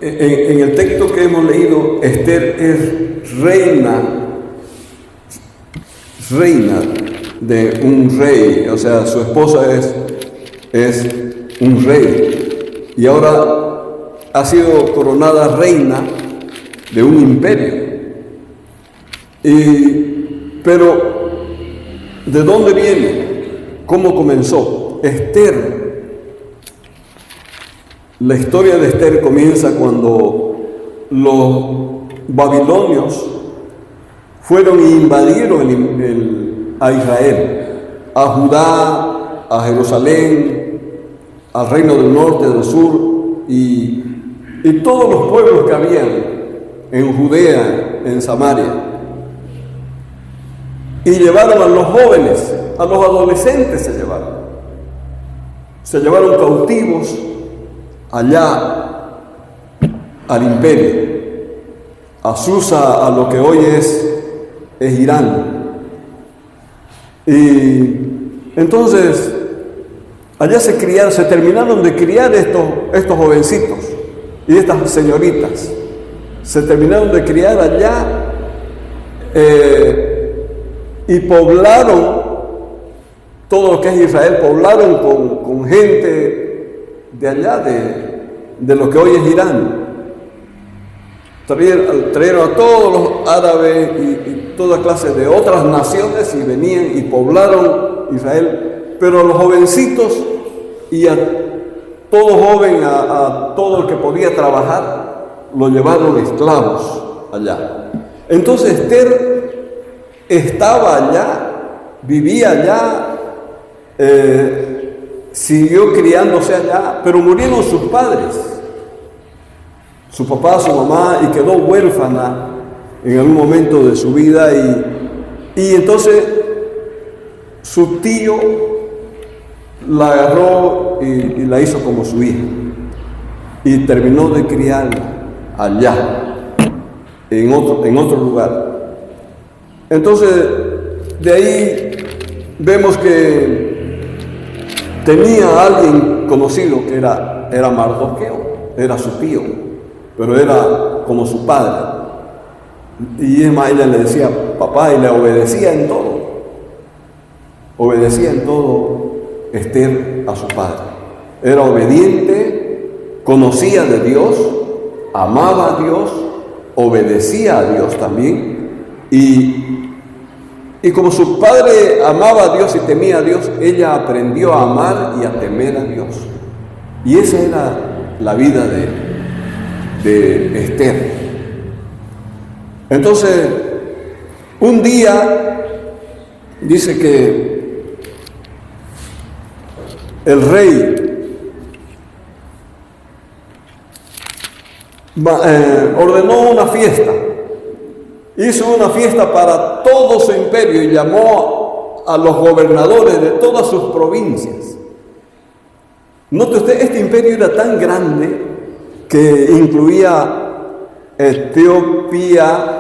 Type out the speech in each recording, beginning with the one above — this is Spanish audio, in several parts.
en el texto que hemos leído, Esther es reina de un rey, o sea, su esposa es un rey, y ahora ha sido coronada reina de un imperio. Pero, ¿de dónde viene? ¿Cómo comenzó? La historia de Esther comienza cuando los babilonios fueron e invadieron a Israel, a Judá, a Jerusalén, al reino del norte, del sur, y todos los pueblos que habían en Judea, en Samaria. Y llevaron a los jóvenes, a los adolescentes se llevaron cautivos allá al imperio, a Susa, a lo que hoy es Irán. Y entonces allá se terminaron de criar estos jovencitos y estas señoritas, se terminaron de criar allá, y poblaron todo lo que es Israel, poblaron con gente de allá, de lo que hoy es Irán. Trajeron a todos los árabes y toda clase de otras naciones y venían y poblaron Israel, pero a los jovencitos y a todo joven, a todo el que podía trabajar, lo llevaron esclavos allá. Entonces Esther estaba allá, vivía allá, siguió criándose allá, pero murieron sus padres, su papá, su mamá, y quedó huérfana en algún momento de su vida, y entonces su tío la agarró y la hizo como su hija, y terminó de criarla allá, en otro lugar. Entonces, de ahí vemos que tenía a alguien conocido que era Mardoqueo, era su tío, pero era como su padre. Y ella le decía papá y le obedecía en todo. Obedecía en todo Esther a su padre. Era obediente, conocía de Dios, amaba a Dios, obedecía a Dios también. Y como su padre amaba a Dios y temía a Dios, ella aprendió a amar y a temer a Dios. Y esa era la vida de Esther. Entonces, un día dice que el rey ordenó una fiesta. Hizo una fiesta para todo su imperio y llamó a los gobernadores de todas sus provincias. Note usted, este imperio era tan grande que incluía Etiopía,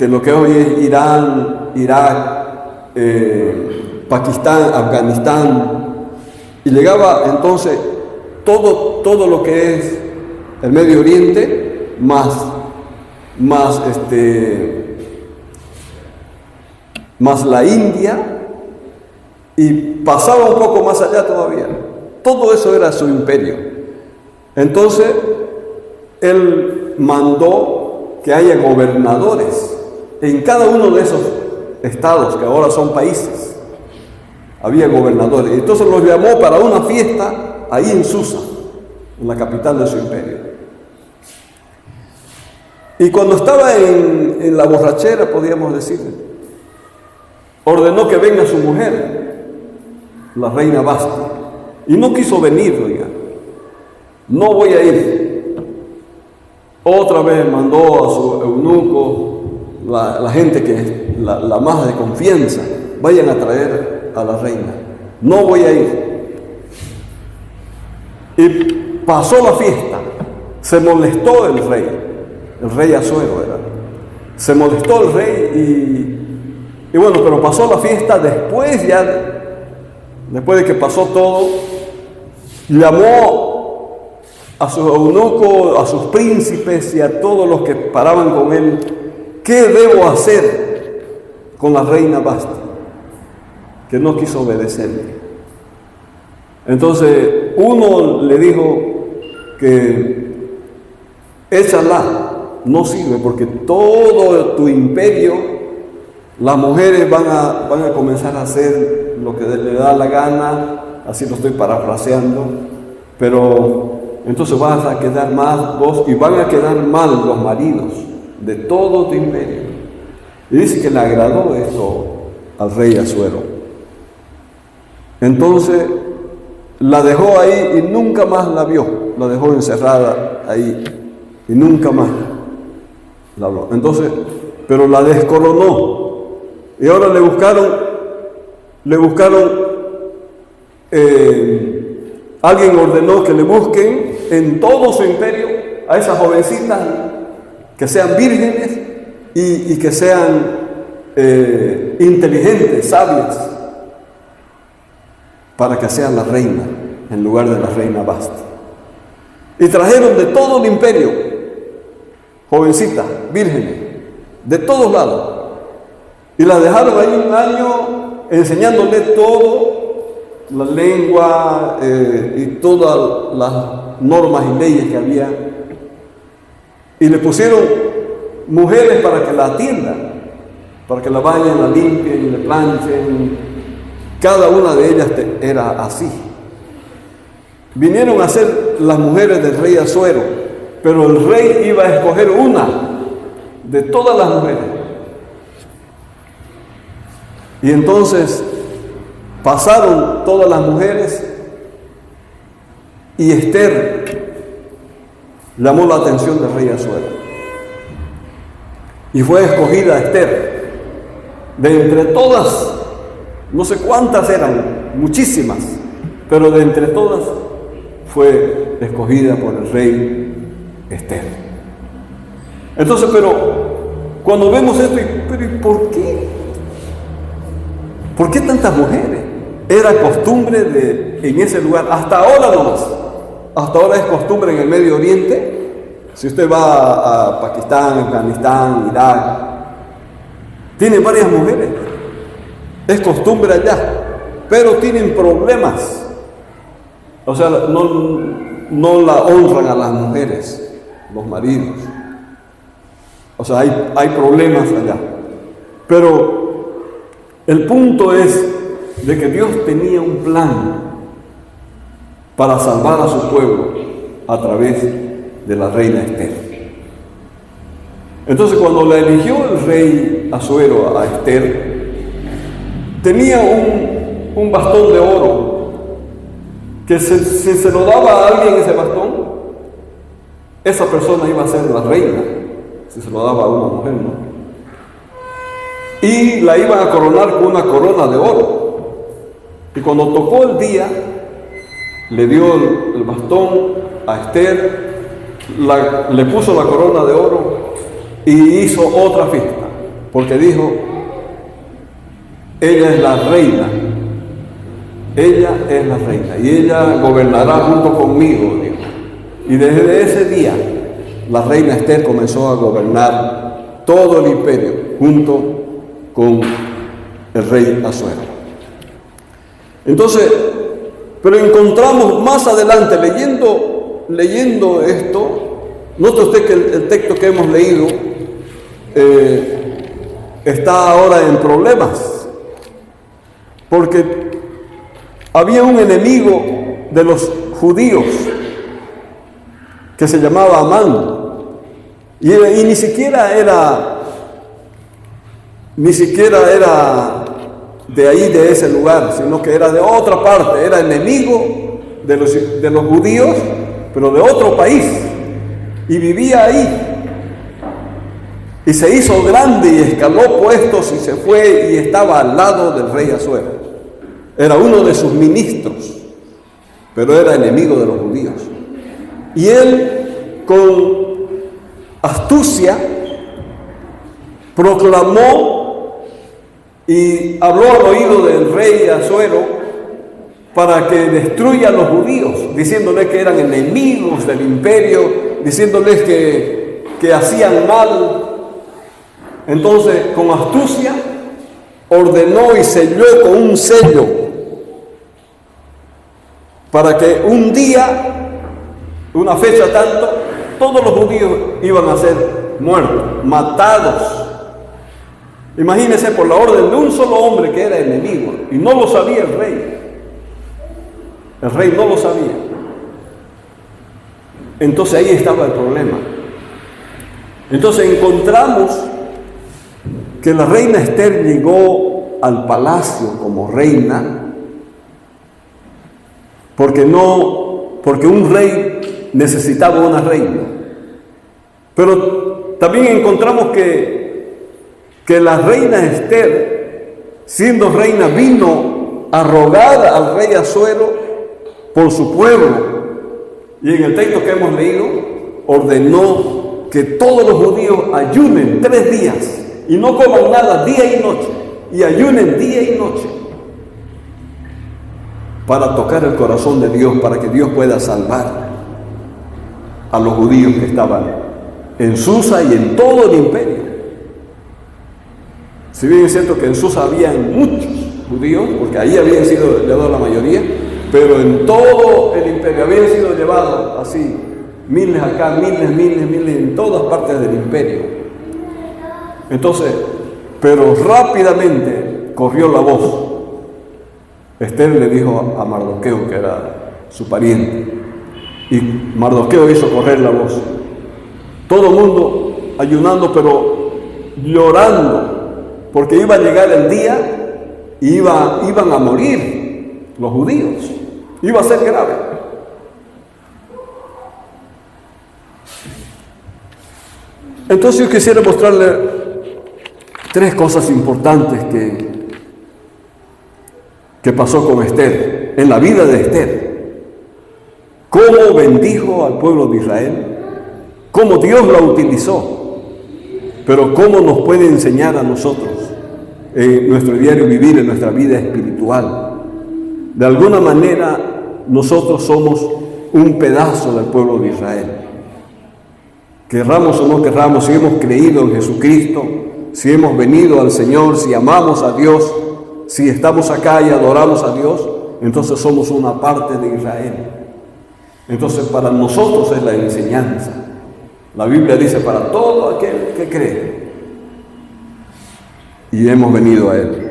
lo que hoy es Irán, Irak, Pakistán, Afganistán, y llegaba entonces todo lo que es el Medio Oriente, más la India, y pasaba un poco más allá todavía. Todo eso era su imperio. Entonces él mandó que haya gobernadores en cada uno de esos estados que ahora son países. Había gobernadores, entonces los llamó para una fiesta ahí en Susa, en la capital de su imperio. Y cuando estaba en la borrachera, podríamos decir, ordenó que venga su mujer, la reina Basti, y no quiso venir, oiga. No voy a ir. Otra vez mandó a su eunuco, la gente que es la más de confianza, vayan a traer a la reina. No voy a ir. Y pasó la fiesta, se molestó el rey Asuero era. Se molestó el rey y bueno, pero pasó la fiesta. Después de que pasó todo, llamó a sus eunucos, a sus príncipes y a todos los que paraban con él: ¿qué debo hacer con la reina Vasti? Que no quiso obedecerle. Entonces uno le dijo que échala, no sirve, porque todo tu imperio, las mujeres van a comenzar a hacer lo que le da la gana, así lo estoy parafraseando, pero entonces vas a quedar mal vos y van a quedar mal los maridos de todo tu imperio. Y dice que le agradó esto al rey Asuero. Entonces la dejó ahí y nunca más la vio, la dejó encerrada ahí y nunca más la habló. Entonces, pero la descoronó y ahora le buscaron, alguien ordenó que le busquen en todo su imperio a esas jovencitas que sean vírgenes y que sean inteligentes, sabias, para que sean la reina en lugar de la reina Vasti. Y trajeron de todo el imperio jovencitas, vírgenes, de todos lados, y la dejaron ahí un año enseñándole todo, la lengua y todas las normas y leyes que había, y le pusieron mujeres para que la atiendan, para que la bañen, la limpien y le planchen. Cada una de ellas era así. Vinieron a ser las mujeres del rey Asuero, pero el rey iba a escoger una de todas las mujeres. Y entonces pasaron todas las mujeres y Esther llamó la atención del rey Asuero. Y fue escogida Esther de entre todas. No sé cuántas eran, muchísimas, pero de entre todas fue escogida por el rey Esther. Entonces, pero cuando vemos esto, ¿pero y por qué? ¿Por qué tantas mujeres? Era costumbre en ese lugar, hasta ahora nomás. Hasta ahora es costumbre en el Medio Oriente. Si usted va a Pakistán, Afganistán, Irak, tiene varias mujeres. Es costumbre allá, pero tienen problemas. O sea, no la honran a las mujeres, los maridos. O sea, hay problemas allá. Pero el punto es de que Dios tenía un plan para salvar a su pueblo a través de la reina Esther. Entonces, cuando la eligió el rey Asuero a Esther, tenía un bastón de oro que si se lo daba a alguien ese bastón, esa persona iba a ser la reina, si se lo daba a una mujer, ¿no? Y la iban a coronar con una corona de oro. Y cuando tocó el día, le dio el bastón a Esther, le puso la corona de oro y hizo otra fiesta, porque dijo: ella es la reina, ella es la reina, y ella gobernará junto conmigo, dijo. Y desde ese día, la reina Esther comenzó a gobernar todo el imperio, junto con el rey Asuero. Entonces, pero encontramos más adelante, leyendo esto, nota usted que el texto que hemos leído está ahora en problemas. Porque había un enemigo de los judíos que se llamaba Amán, y ni siquiera era de ahí, de ese lugar, sino que era de otra parte, era enemigo de los judíos, pero de otro país, y vivía ahí. Y se hizo grande y escaló puestos y se fue y estaba al lado del rey Asuero. Era uno de sus ministros, pero era enemigo de los judíos. Y él, con astucia, proclamó y habló al oído del rey Asuero para que destruya a los judíos, diciéndoles que eran enemigos del imperio, diciéndoles que hacían mal. Entonces, con astucia, ordenó y selló con un sello para que un día, una fecha tanto, todos los judíos iban a ser muertos, matados. Imagínense, por la orden de un solo hombre que era enemigo, y no lo sabía el rey. El rey no lo sabía. Entonces ahí estaba el problema. Entonces encontramos que la reina Esther llegó al palacio como reina porque un rey necesitaba una reina. Pero también encontramos que la reina Esther, siendo reina, vino a rogar al rey Asuero por su pueblo, y en el texto que hemos leído ordenó que todos los judíos ayunen 3 días y no coman nada día y noche, y ayunen día y noche para tocar el corazón de Dios, para que Dios pueda salvar a los judíos que estaban en Susa y en todo el imperio. Si bien es cierto que en Susa habían muchos judíos, porque ahí habían sido llevados la mayoría, pero en todo el imperio habían sido llevados así, miles acá, miles, en todas partes del imperio. Entonces, pero rápidamente corrió la voz. Esther le dijo a Mardoqueo, que era su pariente, y Mardoqueo hizo correr la voz. Todo el mundo ayunando, pero llorando, porque iba a llegar el día y iban a morir los judíos. Iba a ser grave. Entonces yo quisiera mostrarle 3 cosas importantes que pasó con Esther, en la vida de Esther. Cómo bendijo al pueblo de Israel, cómo Dios la utilizó, pero cómo nos puede enseñar a nosotros en nuestro diario vivir, en nuestra vida espiritual. De alguna manera nosotros somos un pedazo del pueblo de Israel. Querramos o no querramos, si hemos creído en Jesucristo, si hemos venido al Señor, si amamos a Dios, si estamos acá y adoramos a Dios, entonces somos una parte de Israel. Entonces para nosotros es la enseñanza. La Biblia dice para todo aquel que cree. Y hemos venido a Él.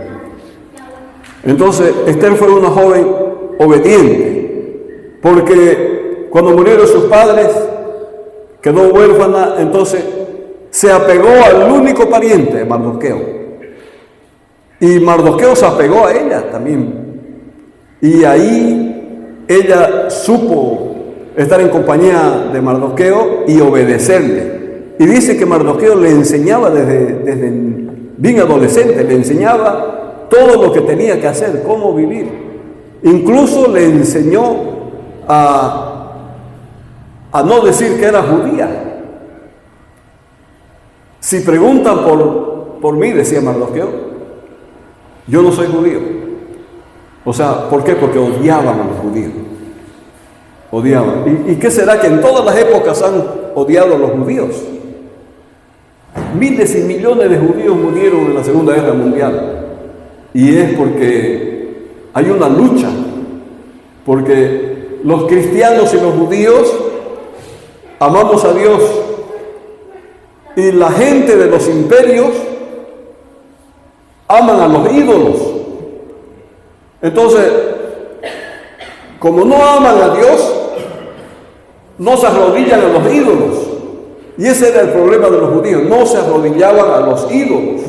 Entonces Esther fue una joven obediente, porque cuando murieron sus padres, quedó huérfana, entonces se apegó al único pariente, Mardoqueo. Y Mardoqueo se apegó a ella también. Y ahí ella supo estar en compañía de Mardoqueo y obedecerle. Y dice que Mardoqueo le enseñaba desde bien adolescente, le enseñaba todo lo que tenía que hacer, cómo vivir. Incluso le enseñó a no decir que era judía. Si preguntan por mí, decía Mardoqueo, yo no soy judío. O sea, ¿por qué? Porque odiaban a los judíos. Odiaban. ¿Y qué será que en todas las épocas han odiado a los judíos? Miles y millones de judíos murieron en la Segunda Guerra Mundial. Y es porque hay una lucha, porque los cristianos y los judíos amamos a Dios, y la gente de los imperios aman a los ídolos. Entonces, como no aman a Dios, no se arrodillan a los ídolos. Y ese era el problema de los judíos, no se arrodillaban a los ídolos.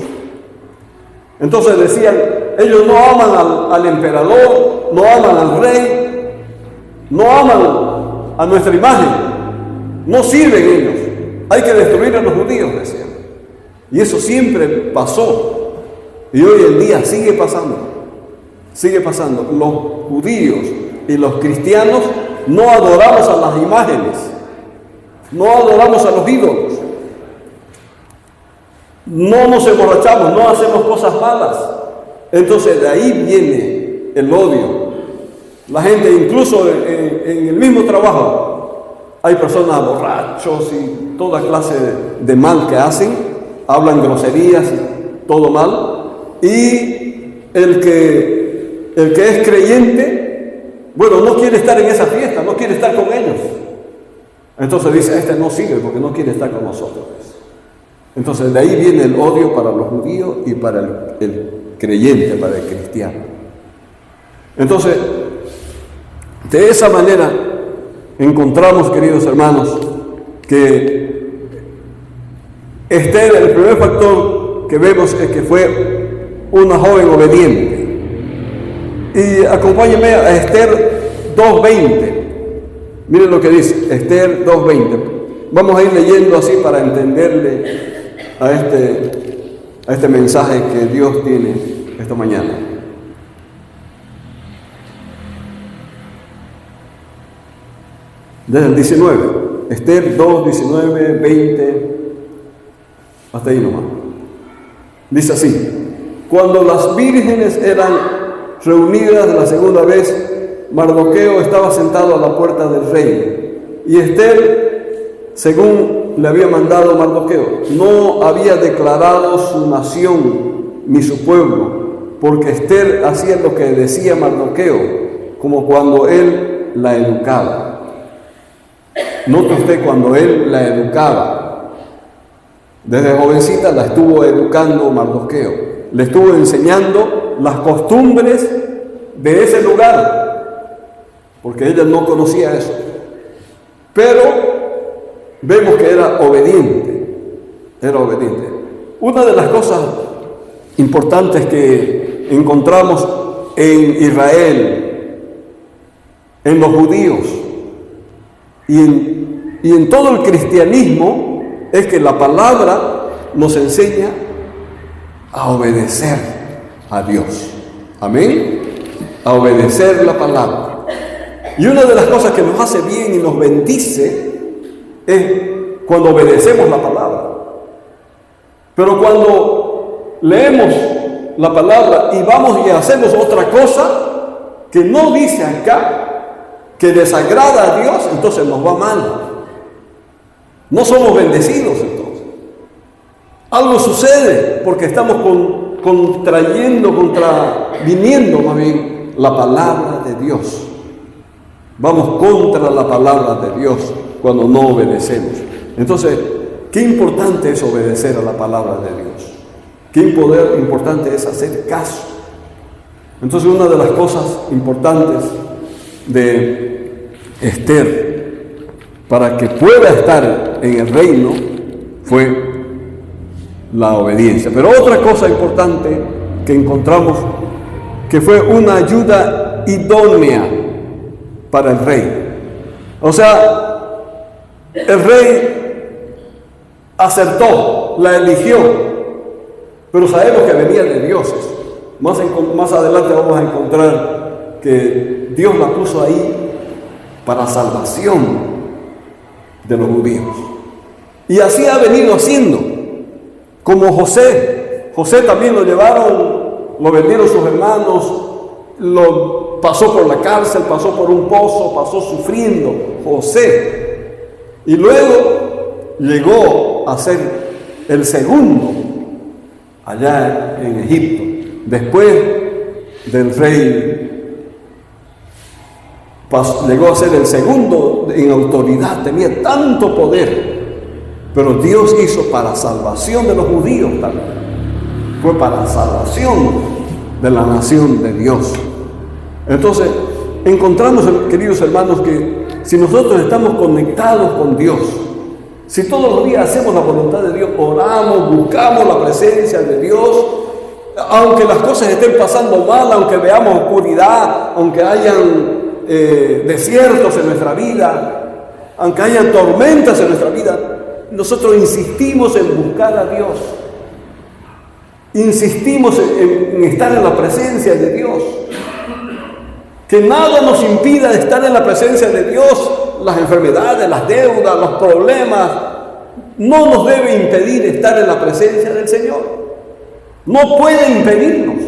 Entonces decían, ellos no aman al emperador, no aman al rey, no aman a nuestra imagen, no sirven ellos, hay que destruir a los judíos, decían. Y eso siempre pasó, y hoy en día sigue pasando. Los judíos y los cristianos no adoramos a las imágenes, no adoramos a los ídolos, no nos emborrachamos, no hacemos cosas malas. Entonces de ahí viene el odio. La gente, incluso en el mismo trabajo, hay personas borrachos y toda clase de mal que hacen, hablan groserías, todo mal. Y el que es creyente, bueno, no quiere estar en esa fiesta, no quiere estar con ellos. Entonces dice, este no sigue porque no quiere estar con nosotros. Entonces de ahí viene el odio para los judíos y para el creyente, para el cristiano. Entonces, de esa manera encontramos, queridos hermanos, que Esther, el primer factor que vemos es que fue una joven obediente. Y acompáñenme a Esther 2:20. Miren lo que dice Esther 2:20. Vamos a ir leyendo así para entenderle a este mensaje que Dios tiene esta mañana. Desde el 19, Esther 2, 19, 20, hasta ahí nomás. Dice así: cuando las vírgenes eran reunidas la segunda vez, Mardoqueo estaba sentado a la puerta del rey, y Esther, según le había mandado Mardoqueo, no había declarado su nación ni su pueblo, porque Esther hacía lo que decía Mardoqueo, como cuando él la educaba. Note usted, cuando él la educaba. Desde jovencita la estuvo educando Mardoqueo, le estuvo enseñando las costumbres de ese lugar, porque ella no conocía eso. Pero vemos que era obediente. Una de las cosas importantes que encontramos en Israel, en los judíos y en todo el cristianismo, es que la palabra nos enseña a obedecer a Dios. Amén. A obedecer la palabra. Y una de las cosas que nos hace bien y nos bendice es cuando obedecemos la palabra. Pero cuando leemos la palabra y vamos y hacemos otra cosa que no dice acá, que desagrada a Dios, entonces nos va mal. No somos bendecidos entonces. Algo sucede porque estamos viniendo más bien la palabra de Dios. Vamos contra la palabra de Dios cuando no obedecemos. Entonces, qué importante es obedecer a la palabra de Dios. Qué importante es hacer caso. Entonces, una de las cosas importantes de Esther para que pueda estar en el reino fue la obediencia. Pero otra cosa importante que encontramos, que fue una ayuda idónea para el rey. O sea, el rey acertó, la eligió, pero sabemos que venía de dioses. Más adelante vamos a encontrar que Dios la puso ahí para salvación de los judíos. Y así ha venido haciendo. Como José también lo llevaron, lo vendieron sus hermanos, lo pasó por la cárcel, pasó por un pozo, pasó sufriendo, José. Y luego llegó a ser el segundo allá en Egipto, después del rey. Llegó a ser el segundo en autoridad, tenía tanto poder, pero Dios hizo para salvación de los judíos también, fue para salvación de la nación de Dios. Entonces, encontramos, queridos hermanos, que si nosotros estamos conectados con Dios, si todos los días hacemos la voluntad de Dios, oramos, buscamos la presencia de Dios, aunque las cosas estén pasando mal, aunque veamos oscuridad, aunque hayan desiertos en nuestra vida, aunque haya tormentas en nuestra vida, nosotros insistimos en buscar a Dios, insistimos en estar en la presencia de Dios. Que nada nos impida de estar en la presencia de Dios. Las enfermedades, las deudas, los problemas no nos debe impedir estar en la presencia del Señor. No puede impedirnos.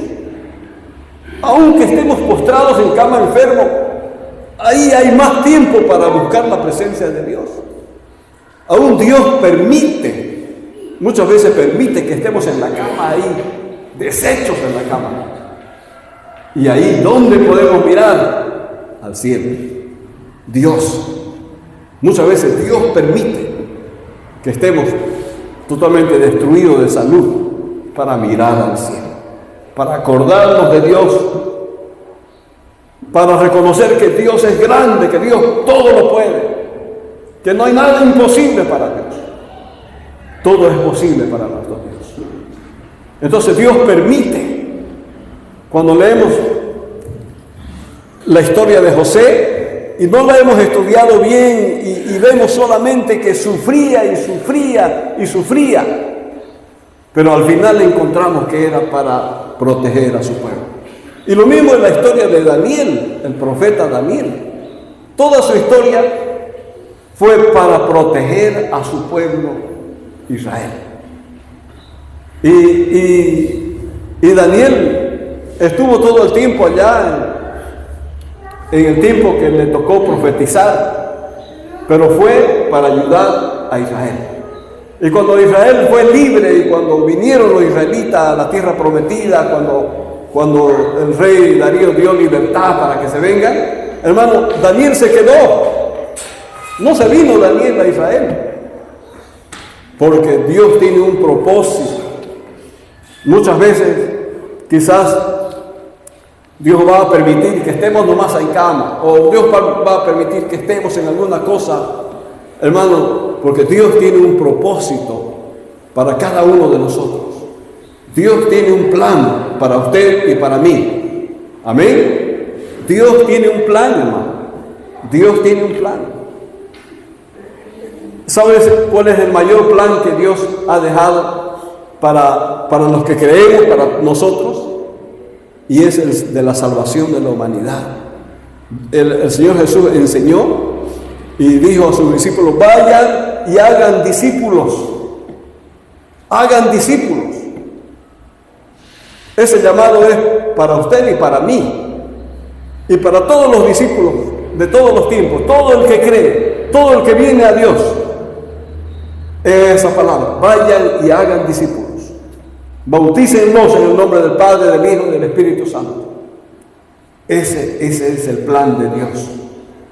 Aunque estemos postrados en cama enfermo, ahí hay más tiempo para buscar la presencia de Dios. Aún Dios permite, muchas veces permite que estemos en la cama ahí, deshechos en la cama. Y ahí, ¿dónde podemos mirar? Al cielo. Dios. Muchas veces Dios permite que estemos totalmente destruidos de salud para mirar al cielo, para acordarnos de Dios, para reconocer que Dios es grande, que Dios todo lo puede, que no hay nada imposible para Dios. Todo es posible para nuestro Dios. Entonces Dios permite, cuando leemos la historia de José y no la hemos estudiado bien y vemos solamente que sufría y sufría y sufría, pero al final encontramos que era para proteger a su pueblo. Y lo mismo en la historia de Daniel, el profeta Daniel. Toda su historia fue para proteger a su pueblo Israel. Y Daniel estuvo todo el tiempo allá, en el tiempo que le tocó profetizar, pero fue para ayudar a Israel. Y cuando Israel fue libre y cuando vinieron los israelitas a la tierra prometida, cuando el rey Darío dio libertad para que se vengan, hermano, Daniel se quedó. No se vino Daniel a Israel, porque Dios tiene un propósito. Muchas veces, quizás, Dios va a permitir que estemos nomás en cama, o Dios va a permitir que estemos en alguna cosa, hermano, porque Dios tiene un propósito para cada uno de nosotros. Dios tiene un plan para usted y para mí. Amén. Dios tiene un plan, hermano. Dios tiene un plan. ¿Sabes cuál es el mayor plan que Dios ha dejado para los que creemos, para nosotros? Y es el de la salvación de la humanidad. El Señor Jesús enseñó y dijo a sus discípulos: vayan y hagan discípulos. Hagan discípulos. Ese llamado es para usted y para mí. Y para todos los discípulos de todos los tiempos. Todo el que cree, todo el que viene a Dios. Esa palabra: vayan y hagan discípulos. Bautícenlos en el nombre del Padre, del Hijo y del Espíritu Santo. Ese es el plan de Dios.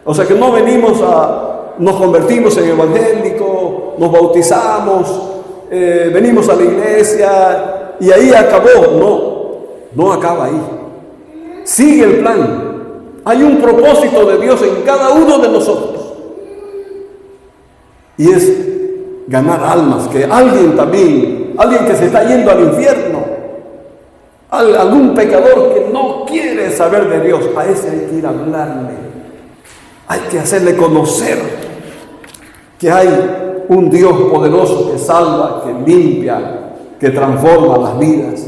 O sea que no nos convertimos en evangélicos, nos bautizamos, venimos a la iglesia y ahí acabó. No acaba ahí. Sigue el plan. Hay un propósito de Dios en cada uno de nosotros. Y es ganar almas, que alguien que se está yendo al infierno, algún pecador que no quiere saber de Dios, a ese hay que ir a hablarle, hay que hacerle conocer que hay un Dios poderoso que salva, que limpia, que transforma las vidas,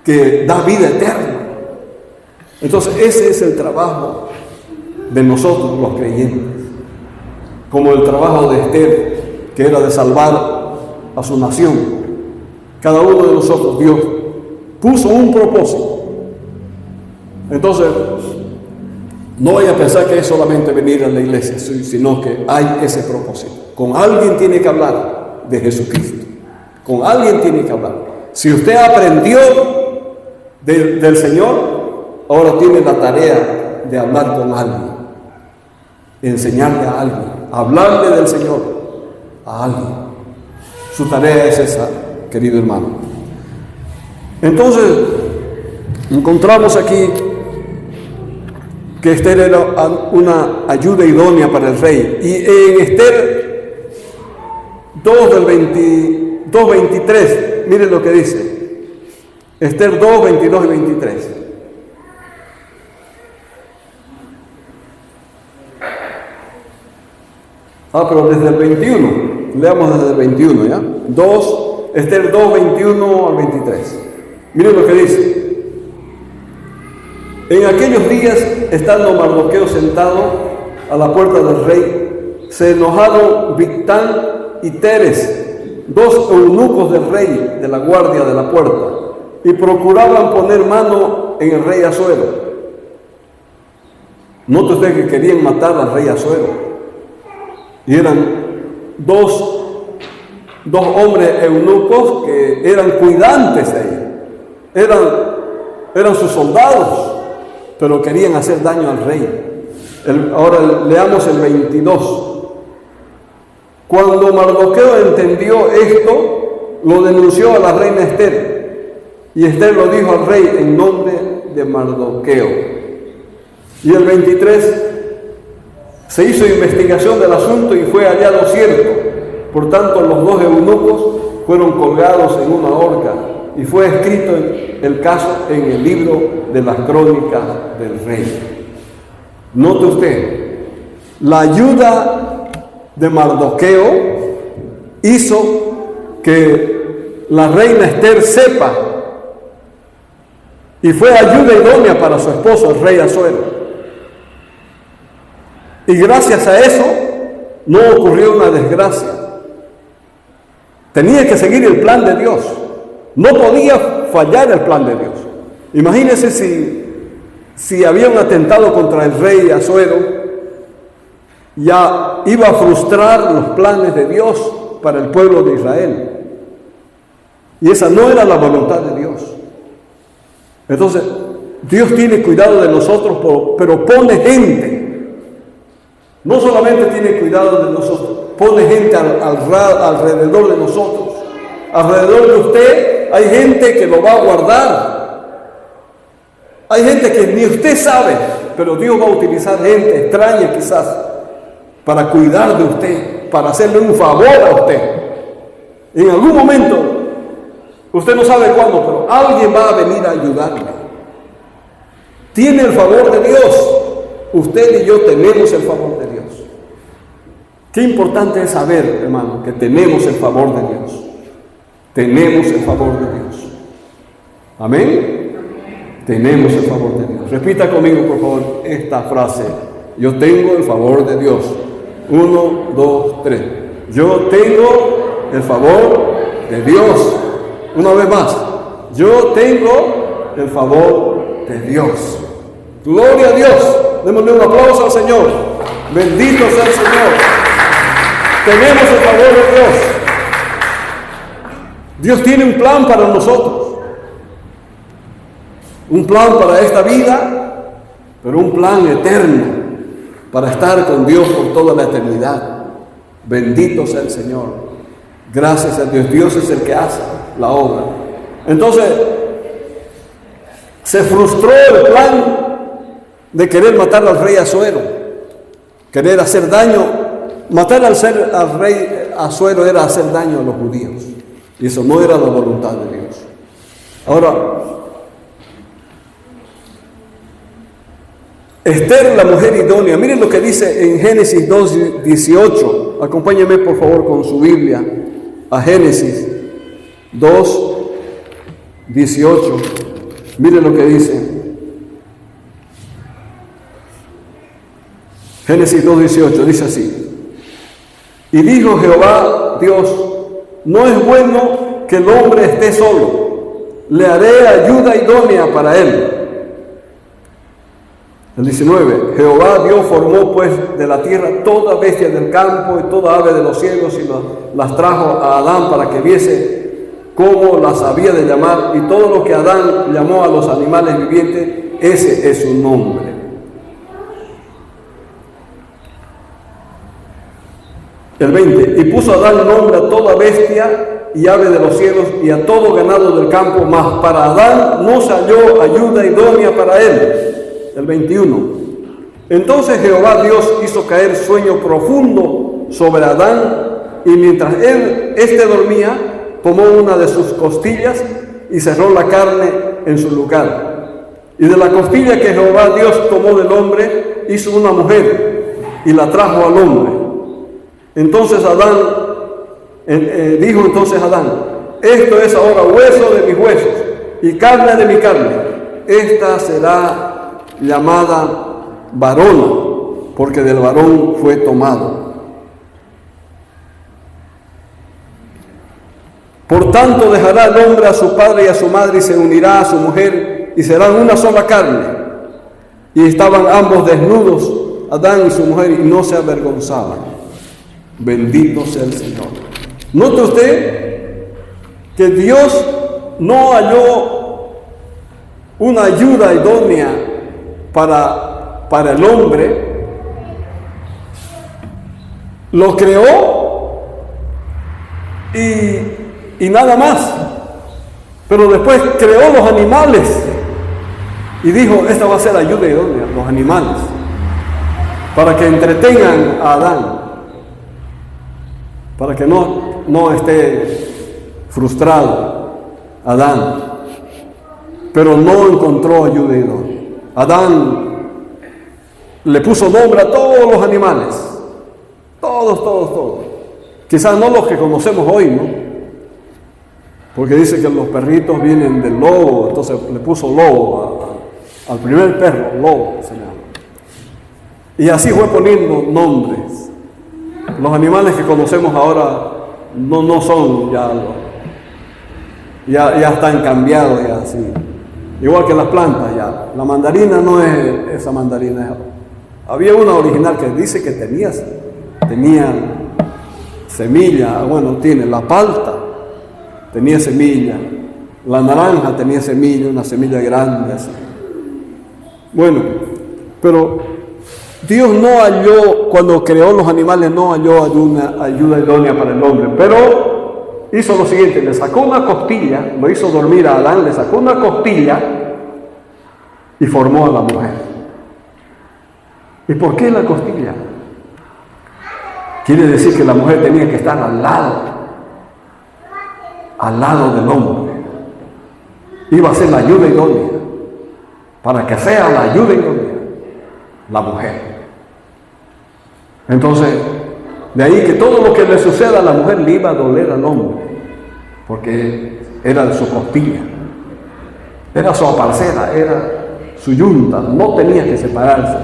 que da vida eterna. Entonces ese es el trabajo de nosotros los creyentes, como el trabajo de Esther, que era de salvar a su nación. Cada uno de nosotros, Dios puso un propósito. Entonces, no vaya a pensar que es solamente venir a la iglesia, sino que hay ese propósito. Con alguien tiene que hablar de Jesucristo. Con alguien tiene que hablar. Si usted aprendió del Señor, ahora tiene la tarea de hablar con alguien, enseñarle a alguien, hablarle del Señor a alguien. Su tarea es esa, querido hermano. Entonces, encontramos aquí que Esther era una ayuda idónea para el rey. Y en Esther 2:23, miren lo que dice. Esther 2, 22 y 23. Pero desde el 21, leamos desde el 21, ¿ya? Esther 2, 21 al 23. Miren lo que dice. En aquellos días, estando Mardoqueo sentado a la puerta del rey, se enojaron Bigtán y Teres, dos eunucos del rey, de la guardia de la puerta, y procuraban poner mano en el rey Asuero. Note usted que querían matar al rey Asuero. Y eran dos hombres eunucos que eran cuidantes de él. Eran sus soldados, pero querían hacer daño al rey. Ahora leamos el 22. Cuando Mardoqueo entendió esto, lo denunció a la reina Esther. Y Esther lo dijo al rey en nombre de Mardoqueo. Y el 23, se hizo investigación del asunto y fue hallado cierto. Por tanto, los dos eunucos fueron colgados en una horca y fue escrito el caso en el libro de las crónicas del rey. Note usted, la ayuda de Mardoqueo hizo que la reina Esther sepa, y fue ayuda idónea para su esposo, el rey Asuero. Y gracias a eso no ocurrió una desgracia. Tenía que seguir el plan de Dios. No podía fallar el plan de Dios. Imagínense si había un atentado contra el rey Asuero, ya iba a frustrar los planes de Dios para el pueblo de Israel. Y esa no era la voluntad de Dios. Entonces, Dios tiene cuidado de nosotros, pero pone gente. No solamente tiene cuidado de nosotros, pone gente alrededor de nosotros. Alrededor de usted hay gente que lo va a guardar. Hay gente que ni usted sabe, pero Dios va a utilizar gente extraña quizás para cuidar de usted, para hacerle un favor a usted. En algún momento, usted no sabe cuándo, pero alguien va a venir a ayudarle. Tiene el favor de Dios. Usted y yo tenemos el favor de Dios. Qué importante es saber, hermano, que tenemos el favor de Dios. Tenemos el favor de Dios. Amén. Tenemos el favor de Dios. Repita conmigo, por favor, esta frase. Yo tengo el favor de Dios. 1, 2, 3. Yo tengo el favor de Dios. Una vez más. Yo tengo el favor de Dios. Gloria a Dios. Démosle un aplauso al Señor. Bendito sea el Señor. Tenemos el favor de Dios. Dios tiene un plan para nosotros. Un plan para esta vida, pero un plan eterno para estar con Dios por toda la eternidad. Bendito sea el Señor. Gracias a Dios. Dios es el que hace la obra. Entonces, se frustró el plan de querer matar al rey Asuero, querer hacer daño. Matar al rey Asuero era hacer daño a los judíos, y eso no era la voluntad de Dios. Ahora, Esther, la mujer idónea, miren lo que dice en Génesis 2:18. Acompáñenme por favor con su Biblia a Génesis 2:18. Miren lo que dice. Génesis 2:18 dice así: y dijo Jehová Dios, no es bueno que el hombre esté solo, le haré ayuda idónea para él. El 19, Jehová Dios formó pues de la tierra toda bestia del campo y toda ave de los cielos y las trajo a Adán para que viese cómo las había de llamar, y todo lo que Adán llamó a los animales vivientes, ese es su nombre. El 20, y puso Adán nombre a toda bestia y ave de los cielos y a todo ganado del campo, mas para Adán no se halló ayuda idónea para él. El 21, entonces Jehová Dios hizo caer sueño profundo sobre Adán, y mientras éste dormía, tomó una de sus costillas y cerró la carne en su lugar. Y de la costilla que Jehová Dios tomó del hombre, hizo una mujer y la trajo al hombre. Entonces dijo Adán, esto es ahora hueso de mis huesos y carne de mi carne. Esta será llamada varona, porque del varón fue tomado. Por tanto dejará el hombre a su padre y a su madre y se unirá a su mujer y serán una sola carne. Y estaban ambos desnudos, Adán y su mujer, y no se avergonzaban. Bendito sea el Señor. Note usted que Dios no halló una ayuda idónea para el hombre. Lo creó y nada más. Pero después creó los animales y dijo, esta va a ser la ayuda idónea, los animales, para que entretengan a Adán, para que no esté frustrado Adán. Pero no encontró ayuda idónea. Adán le puso nombre a todos los animales. Todos. Quizás no los que conocemos hoy, ¿no? Porque dice que los perritos vienen del lobo, entonces le puso lobo al primer perro, lobo se llama. Y así fue poniendo nombres. Los animales que conocemos ahora no son ya están cambiados ya así. Igual que las plantas ya. La mandarina no es esa mandarina. Había una original que dice que tenía semilla, bueno, tiene la palta, tenía semilla, la naranja tenía semilla, una semilla grande así. Bueno, pero Dios no halló, cuando creó los animales, no halló ayuda idónea para el hombre, pero hizo lo siguiente, le sacó una costilla, lo hizo dormir a Adán, le sacó una costilla y formó a la mujer. ¿Y por qué la costilla? Quiere decir que la mujer tenía que estar al lado del hombre. Iba a ser la ayuda idónea, para que sea la ayuda idónea, la mujer. Entonces, de ahí que todo lo que le suceda a la mujer le iba a doler al hombre, porque era de su costilla, era su aparcera, era su yunta, no tenía que separarse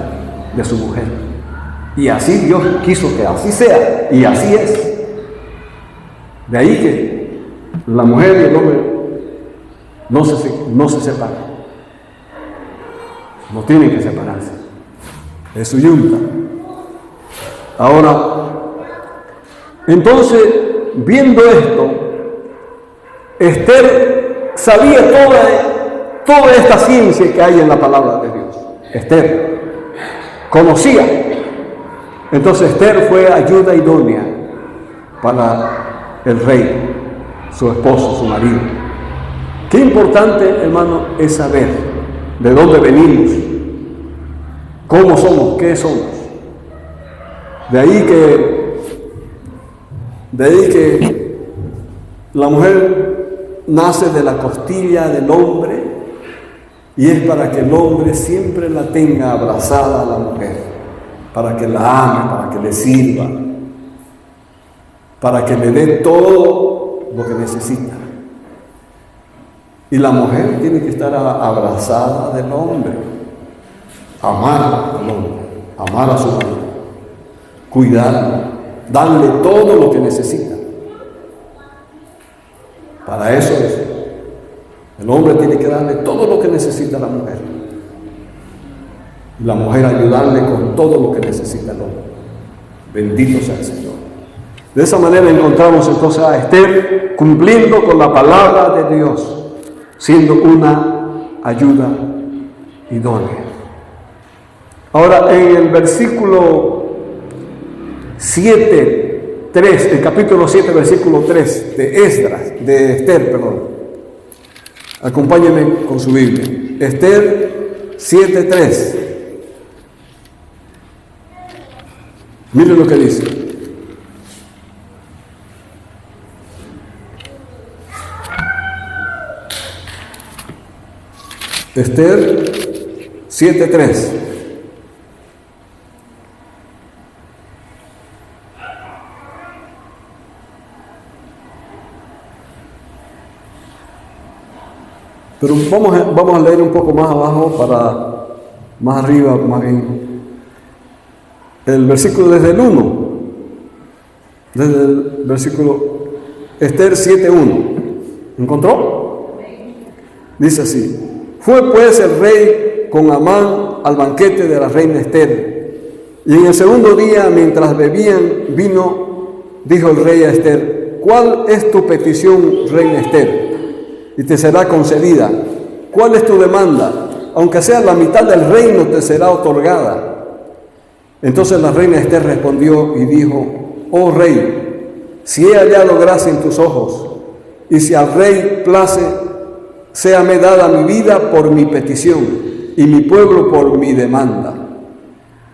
de su mujer. Y así Dios quiso que así sea, y así es. De ahí que la mujer y el hombre no se separan. No tienen que separarse. Es su yunta. Ahora, entonces, viendo esto, Esther sabía toda esta ciencia que hay en la palabra de Dios. Esther conocía. Entonces Esther fue ayuda idónea para el rey, su esposo, su marido. Qué importante, hermano, es saber de dónde venimos, cómo somos, qué somos. De ahí que la mujer nace de la costilla del hombre y es para que el hombre siempre la tenga abrazada a la mujer. Para que la ame, para que le sirva, para que le dé todo lo que necesita. Y la mujer tiene que estar abrazada del hombre, amar al hombre, amar a su marido, cuidarlo, darle todo lo que necesita. Para eso es. El hombre tiene que darle todo lo que necesita a la mujer. Y la mujer ayudarle con todo lo que necesita el hombre. Bendito sea el Señor. De esa manera encontramos entonces a Esther cumpliendo con la palabra de Dios, siendo una ayuda idónea. Ahora, en el versículo 7:3, el capítulo 7, versículo 3 de Esther, acompáñenme con su Biblia. Esther 7:3. Miren lo que dice. Esther 7:3. Pero vamos a leer un poco más abajo, más arriba, más bien. El versículo desde el 1. Desde el versículo Esther 7:1. ¿Encontró? Dice así: fue pues el rey con Amán al banquete de la reina Ester. Y en el segundo día, mientras bebían vino, dijo el rey a Ester: ¿cuál es tu petición, reina Ester? Y te será concedida. ¿Cuál es tu demanda? Aunque sea la mitad del reino, te será otorgada. Entonces la reina Ester respondió y dijo: oh rey, si he hallado gracia en tus ojos, y si al rey place, séame dada mi vida por mi petición, y mi pueblo por mi demanda.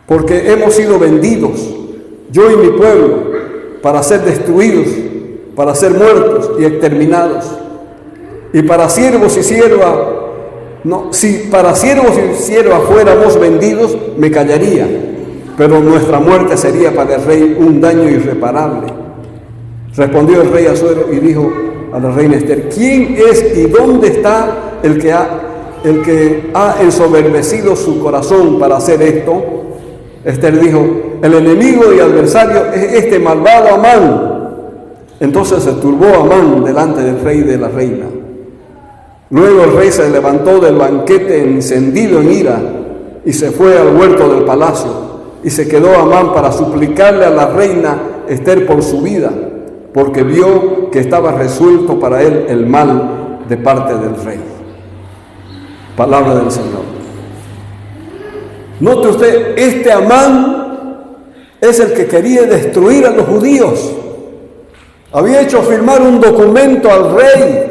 Porque hemos sido vendidos, yo y mi pueblo, para ser destruidos, para ser muertos y exterminados. Y para siervos y siervas, si para siervos y siervas fuéramos vendidos, me callaría, pero nuestra muerte sería para el rey un daño irreparable. Respondió el rey Asuero y dijo a la reina Ester: ¿quién es y dónde está el que ha ensoberbecido su corazón para hacer esto? Ester dijo: el enemigo y adversario es este malvado Amán. Entonces se turbó Amán delante del rey y de la reina. Luego el rey se levantó del banquete encendido en ira y se fue al huerto del palacio, y se quedó Amán para suplicarle a la reina Ester por su vida, porque vio que estaba resuelto para él el mal de parte del rey. Palabra del Señor. Note usted, este Amán es el que quería destruir a los judíos. Había hecho firmar un documento al rey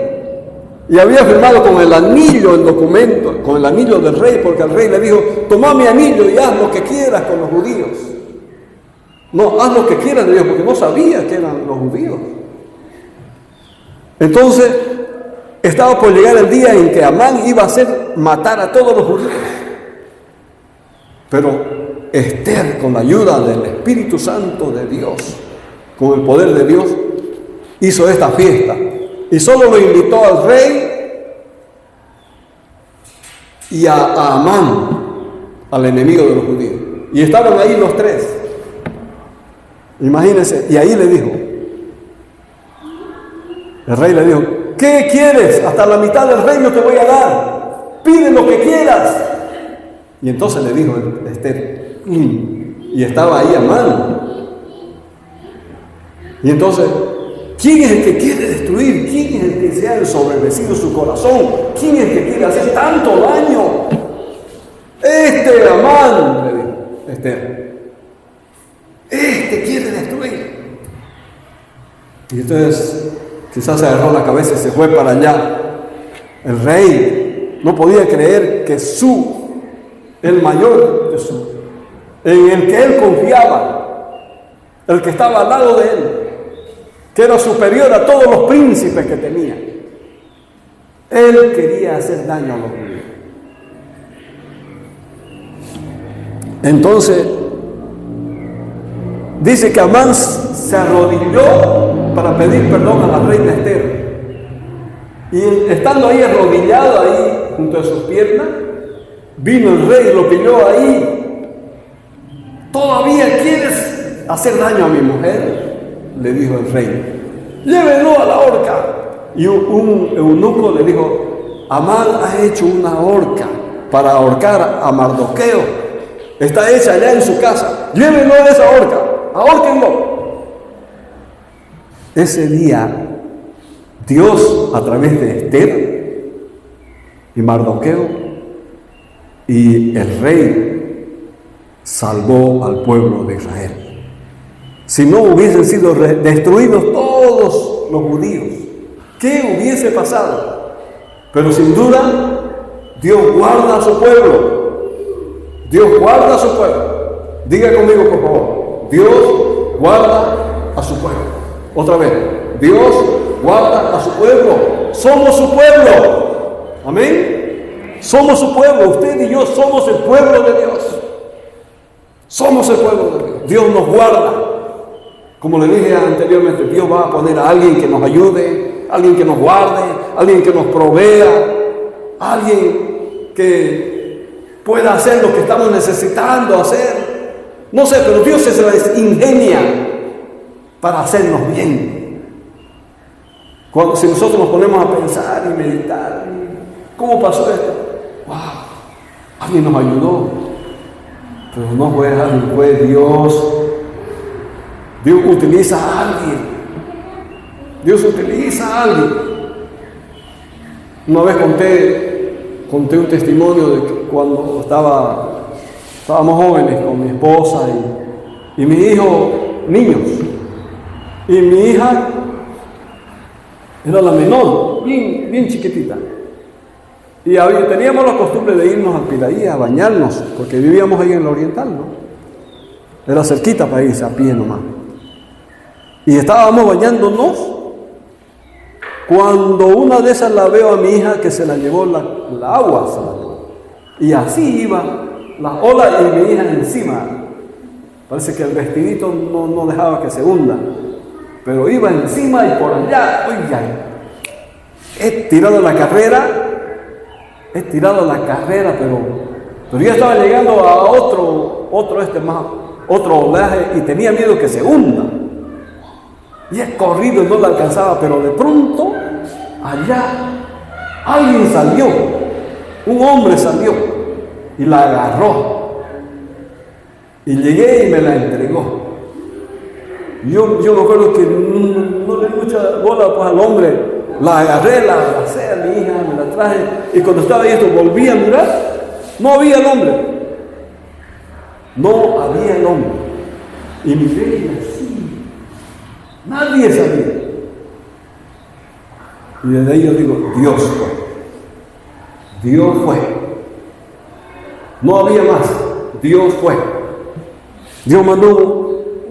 y había firmado con el anillo el documento, con el anillo del rey, porque el rey le dijo: toma mi anillo y haz lo que quieras con los judíos. No, haz lo que quieras, le dijo, porque no sabía que eran los judíos. Entonces, estaba por llegar el día en que Amán iba a hacer matar a todos los judíos. Pero Ester, con la ayuda del Espíritu Santo de Dios, con el poder de Dios, hizo esta fiesta. Y solo lo invitó al rey y a Amán, al enemigo de los judíos. Y estaban ahí los tres. Imagínense, y ahí le dijo, el rey le dijo: ¿qué quieres? Hasta la mitad del reino te voy a dar. Pide lo que quieras. Y entonces le dijo Ester, y estaba ahí Amán. Y entonces, ¿quién es el que quiere destruir? ¿Quién es el que se ha ensoberbecido su corazón? ¿Quién es el que quiere hacer tanto daño? Este Amán, le dijo Ester. Este quiere destruir. Y entonces quizás se agarró la cabeza y se fue para allá. El rey no podía creer que el mayor de en el que él confiaba, el que estaba al lado de él, que era superior a todos los príncipes que tenía, él quería hacer daño a los judíos. Entonces dice que Amán se arrodilló para pedir perdón a la reina Ester. Y estando ahí arrodillado ahí junto a sus piernas, vino el rey y lo pilló ahí. ¿Todavía quieres hacer daño a mi mujer?, le dijo el rey. Llévenlo a la horca. Y un eunuco le dijo: Amán ha hecho una horca para ahorcar a Mardoqueo. Está hecha allá en su casa. Llévenlo a esa horca. Ahórquenlo. Ese día, Dios, a través de Ester y Mardoqueo y el rey, salvó al pueblo de Israel. Si no hubiesen sido destruidos todos los judíos, ¿qué hubiese pasado? Pero sin duda, Dios guarda a su pueblo. Dios guarda a su pueblo. Diga conmigo, por favor: Dios guarda a su pueblo. Otra vez: Dios guarda a su pueblo. Somos su pueblo. Amén. Somos su pueblo. Usted y yo somos el pueblo de Dios. Somos el pueblo de Dios. Dios nos guarda. Como le dije anteriormente, Dios va a poner a alguien que nos ayude, alguien que nos guarde, alguien que nos provea, alguien que pueda hacer lo que estamos necesitando hacer. No sé, pero Dios se las ingenia para hacernos bien. Si nosotros nos ponemos a pensar y meditar, ¿cómo pasó esto? ¡Wow! Alguien nos ayudó. Pero no fue alguien, fue Dios. Dios utiliza a alguien. Dios utiliza a alguien. Una vez conté un testimonio de que cuando estábamos jóvenes con mi esposa y mi hijo, niños. Y mi hija era la menor, bien chiquitita. Y teníamos la costumbre de irnos al Piraí a bañarnos, porque vivíamos ahí en la Oriental, ¿no? Era cerquita para irse a pie nomás. Y estábamos bañándonos cuando una de esas la veo a mi hija que se la llevó la agua. Se la llevó. Y así iba las olas y mi hija encima. Parece que el vestidito no dejaba que se hunda. Pero iba encima y por allá, oiga, he tirado la carrera, pero ya estaba llegando a otro oleaje y tenía miedo que se hunda. Y he corrido y no la alcanzaba, pero de pronto, allá, alguien salió, un hombre salió y la agarró. Y llegué y me la entregó. Yo me acuerdo que no le di mucha bola pues, al hombre. La agarré, la abracé a mi hija, me la traje. Y cuando estaba ahí esto, volví a mirar. No había el hombre. No había el hombre. Y miré y así. Nadie sabía. Y desde ahí yo digo, Dios fue. Dios fue. No había más. Dios fue. Dios mandó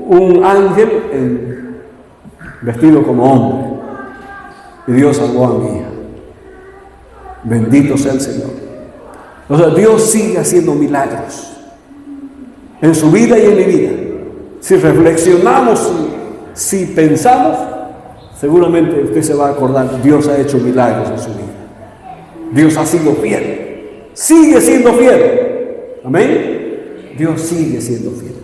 un ángel vestido como hombre. Y Dios salvó a mi hija. Bendito sea el Señor. O sea, Dios sigue haciendo milagros en su vida y en mi vida. Si reflexionamos, si pensamos, seguramente usted se va a acordar, Dios ha hecho milagros en su vida. Dios ha sido fiel. Sigue siendo fiel. Amén. Dios sigue siendo fiel.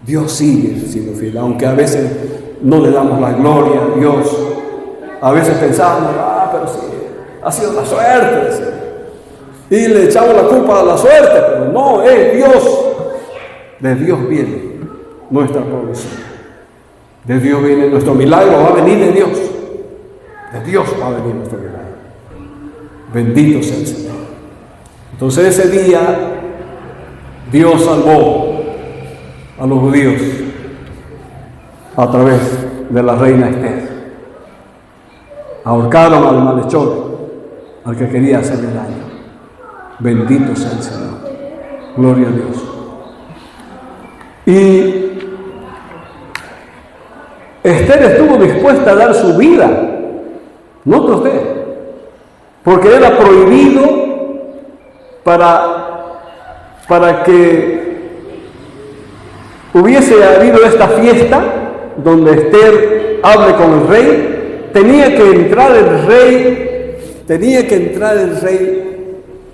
Dios sigue siendo fiel, aunque a veces no le damos la gloria a Dios. A veces pensamos, pero sí, ha sido la suerte. ¿Sí? Y le echamos la culpa a la suerte, pero no, es Dios. De Dios viene nuestra provisión. De Dios viene nuestro milagro, va a venir de Dios. De Dios va a venir nuestro milagro. Bendito sea el Señor. Entonces ese día Dios salvó a los judíos a través de la reina Esther. Ahorcaron al malhechor, al que quería hacerle daño. Bendito sea el Señor. Gloria a Dios. Y Esther estuvo dispuesta a dar su vida. Note usted, porque era prohibido para que hubiese habido esta fiesta donde Esther hable con el rey. Tenía que entrar el rey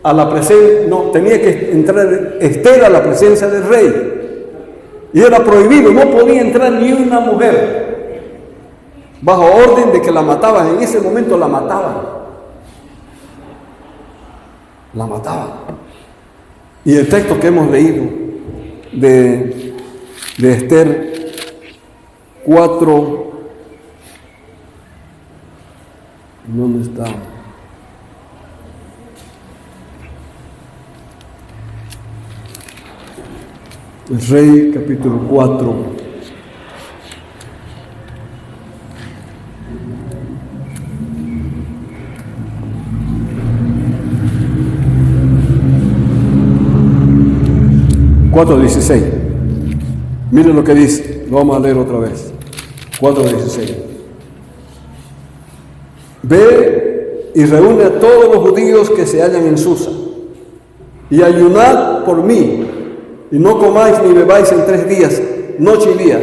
a la presencia, tenía que entrar Esther a la presencia del rey. Y era prohibido, no podía entrar ni una mujer, bajo orden de que la mataban. En ese momento la mataban. Y el texto que hemos leído de Esther 4, ¿dónde está? El Rey, capítulo 4. (4:16). Miren lo que dice, lo vamos a leer otra vez. 4:16. Ve y reúne a todos los judíos que se hallan en Susa, y ayunad por mí, y no comáis ni bebáis en 3 días, noche y día.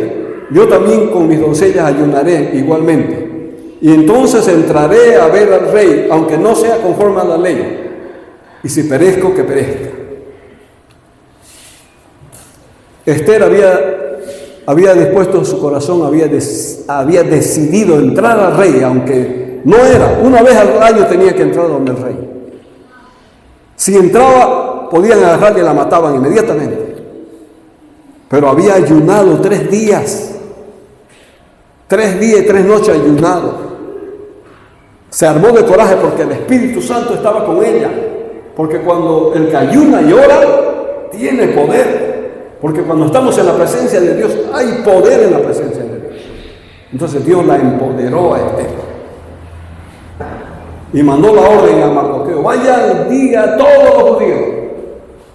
Yo también con mis doncellas ayunaré igualmente. Y entonces entraré a ver al rey, aunque no sea conforme a la ley. Y si perezco, que perezca. Esther había dispuesto su corazón, había decidido entrar al rey, aunque no era. Una vez al año tenía que entrar donde el rey. Si entraba, podían agarrarle y la mataban inmediatamente. pero había ayunado 3 días. 3 días y 3 noches ayunado. Se armó de coraje porque el Espíritu Santo estaba con ella. Porque cuando el que ayuna y ora, tiene poder. Porque cuando estamos en la presencia de Dios, hay poder en la presencia de Dios. Entonces Dios la empoderó a Esther. Y mandó la orden a Mardoqueo: vayan, diga a todos los judíos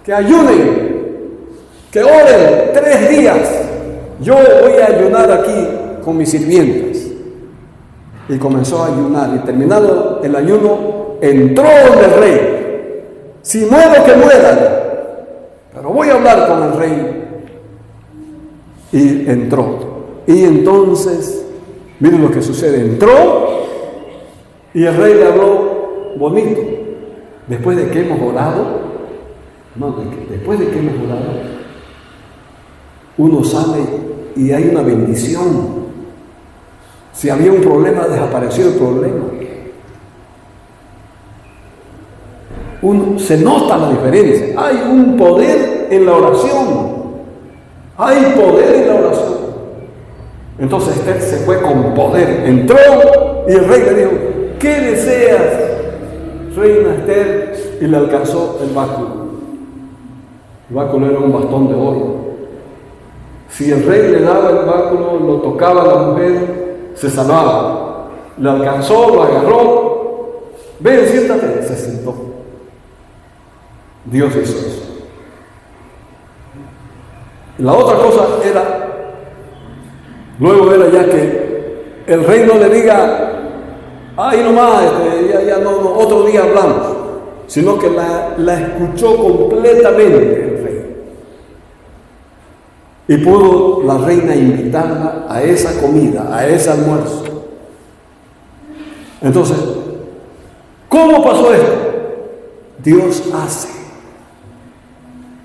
que ayunen, que oren 3 días. Yo voy a ayunar aquí con mis sirvientas. Y comenzó a ayunar, y terminado el ayuno, entró donde el rey. Si muero, que muera, pero voy a hablar con el rey. Y entró. Y entonces, miren lo que sucede. Entró y el rey le habló bonito. Después de que hemos orado, después de que hemos orado, uno sale y hay una bendición. Si había un problema, desapareció el problema. Se nota la diferencia. Hay un poder en la oración. Hay poder en la oración. Entonces Esther se fue con poder. Entró y el rey le dijo: ¿qué deseas, reina Esther? Y le alcanzó el báculo. El báculo era un bastón de oro. Si el rey le daba el báculo, lo tocaba a la mujer, se sanaba. Le alcanzó, lo agarró. Ven, siéntate. Se sentó. Dios hizo eso. La otra cosa era, luego era ya que el rey no le diga: ay, nomás, ya no, otro día hablamos, sino que la escuchó completamente el rey. Y pudo la reina invitarla a esa comida, a ese almuerzo. Entonces, ¿cómo pasó esto? Dios hace.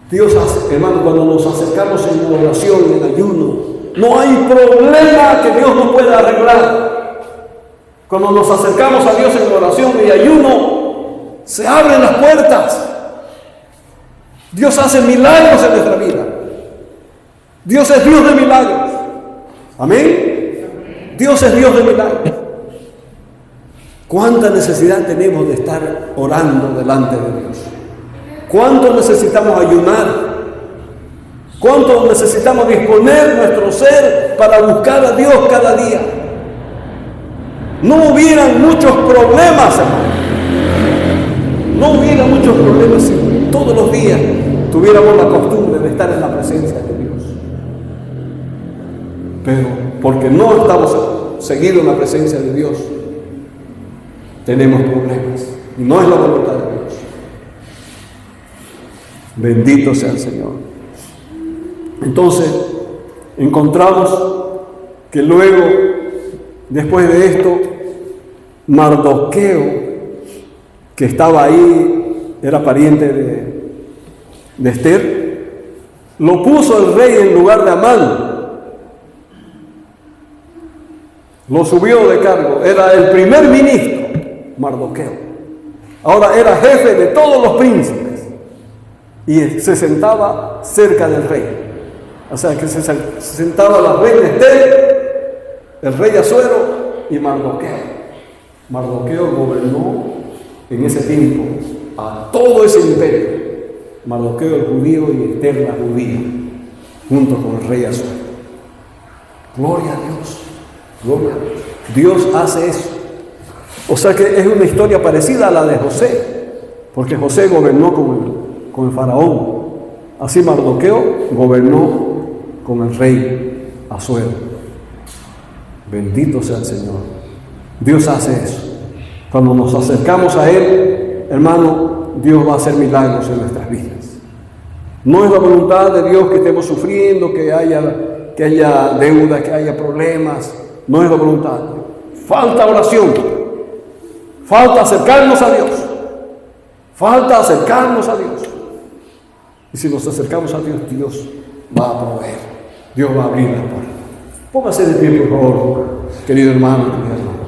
Dios hace, hermano, cuando nos acercamos en oración, en ayuno, no hay problema que Dios no pueda arreglar. Cuando nos acercamos a Dios en oración y ayuno, se abren las puertas. Dios hace milagros en nuestra vida. Dios es Dios de milagros. Amén. Dios es Dios de milagros. ¿Cuánta necesidad tenemos de estar orando delante de Dios? ¿Cuánto necesitamos ayunar? ¿Cuánto necesitamos disponer nuestro ser para buscar a Dios cada día? No hubieran muchos problemas, hermano. No hubiera muchos problemas si todos los días tuviéramos la costumbre de estar en la presencia de Dios. Pero porque no estamos seguidos en la presencia de Dios, tenemos problemas. Y no es la voluntad de Dios. Bendito sea el Señor. Entonces, encontramos que luego, después de esto, Mardoqueo, que estaba ahí, era pariente de Esther, lo puso el rey en lugar de Amán. Lo subió de cargo. Era el primer ministro, Mardoqueo. Ahora era jefe de todos los príncipes. Y se sentaba cerca del rey. O sea que se sentaba la reina Esther, el rey Asuero y Mardoqueo. Mardoqueo gobernó en ese tiempo a todo ese imperio. Mardoqueo el judío y Esther la judía, junto con el rey Asuero. Gloria a Dios. Gloria a Dios. Dios hace eso. O sea que es una historia parecida a la de José, porque José gobernó con el faraón. Así Mardoqueo gobernó con el rey Asuero. Bendito sea el Señor. Dios hace eso. Cuando nos acercamos a Él, hermano, Dios va a hacer milagros en nuestras vidas. No es la voluntad de Dios que estemos sufriendo, que haya deuda, que haya problemas. No es la voluntad. Falta oración. Falta acercarnos a Dios. Falta acercarnos a Dios. Y si nos acercamos a Dios, Dios va a proveer. Dios va a abrir la puerta. Póngase de pie, por favor, querido hermano, querida hermana.